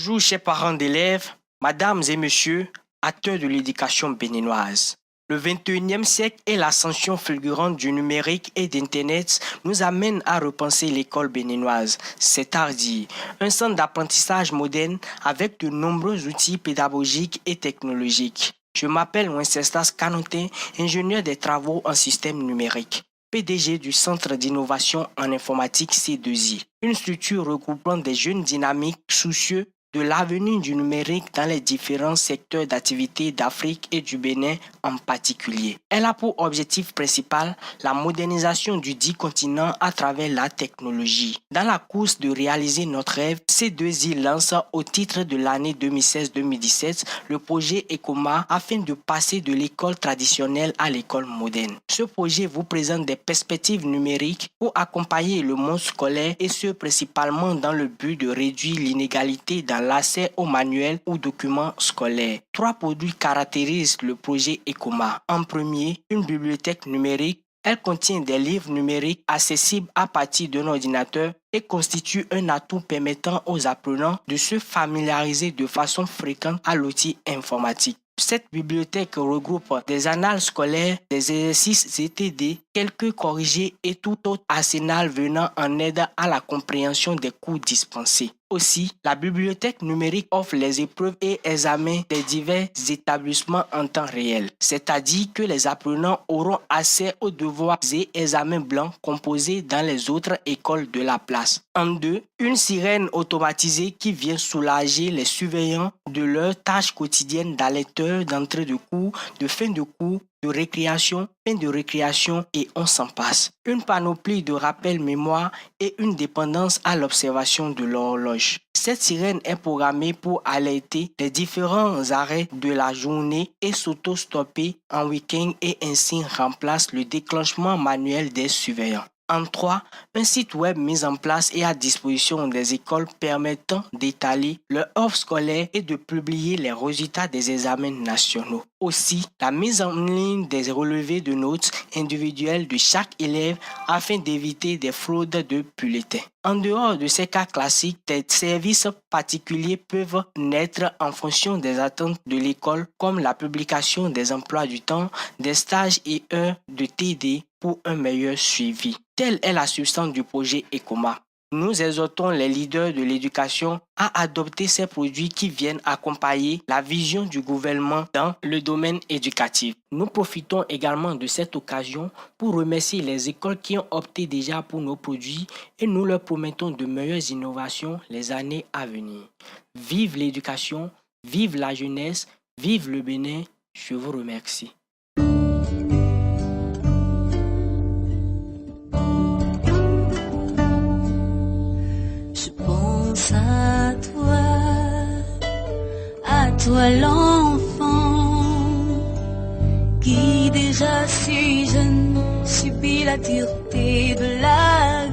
Bonjour chers parents d'élèves, mesdames et messieurs, acteurs de l'éducation béninoise. Le 21e siècle et l'ascension fulgurante du numérique et d'Internet nous amènent à repenser l'école béninoise. C'est tardi, un centre d'apprentissage moderne avec de nombreux outils pédagogiques et technologiques. Je m'appelle Wenceslas Canotin, ingénieur des travaux en système numérique. PDG du Centre d'innovation en informatique C2I, une structure regroupant des jeunes dynamiques soucieux de l'avenir du numérique dans les différents secteurs d'activité d'Afrique et du Bénin en particulier. Elle a pour objectif principal la modernisation du dit continent à travers la technologie. Dans la course de réaliser notre rêve, C2I lance au titre de l'année 2016-2017 le projet ECOMA afin de passer de l'école traditionnelle à l'école moderne. Ce projet vous présente des perspectives numériques pour accompagner le monde scolaire et ce principalement dans le but de réduire l'inégalité dans l'accès aux manuels ou documents scolaires. 3 produits caractérisent le projet ECOMA. En premier, une bibliothèque numérique. Elle contient des livres numériques accessibles à partir d'un ordinateur et constitue un atout permettant aux apprenants de se familiariser de façon fréquente à l'outil informatique. Cette bibliothèque regroupe des annales scolaires, des exercices ETD, quelques corrigés et tout autre arsenal venant en aide à la compréhension des cours dispensés. Aussi, la bibliothèque numérique offre les épreuves et examens des divers établissements en temps réel, c'est-à-dire que les apprenants auront accès aux devoirs et examens blancs composés dans les autres écoles de la place. En deux, une sirène automatisée qui vient soulager les surveillants de leurs tâches quotidiennes d'alerteur, d'entrée de cours, de fin de cours, de récréation, fin de récréation et on s'en passe. Une panoplie de rappels mémoire et une dépendance à l'observation de l'horloge. Cette sirène est programmée pour alerter les différents arrêts de la journée et s'auto-stopper en week-end et ainsi remplace le déclenchement manuel des surveillants. En 3, un site web mis en place et à disposition des écoles permettant d'étaler leur offre scolaire et de publier les résultats des examens nationaux. Aussi, la mise en ligne des relevés de notes individuelles de chaque élève afin d'éviter des fraudes de bulletins. En dehors de ces cas classiques, des services particuliers peuvent naître en fonction des attentes de l'école comme la publication des emplois du temps, des stages et heures de TD pour un meilleur suivi. Telle est la substance du projet ECOMA. Nous exhortons les leaders de l'éducation à adopter ces produits qui viennent accompagner la vision du gouvernement dans le domaine éducatif. Nous profitons également de cette occasion pour remercier les écoles qui ont opté déjà pour nos produits et nous leur promettons de meilleures innovations les années à venir. Vive l'éducation, vive la jeunesse, vive le Bénin. Je vous remercie. À toi l'enfant qui déjà si jeune subit la dureté de la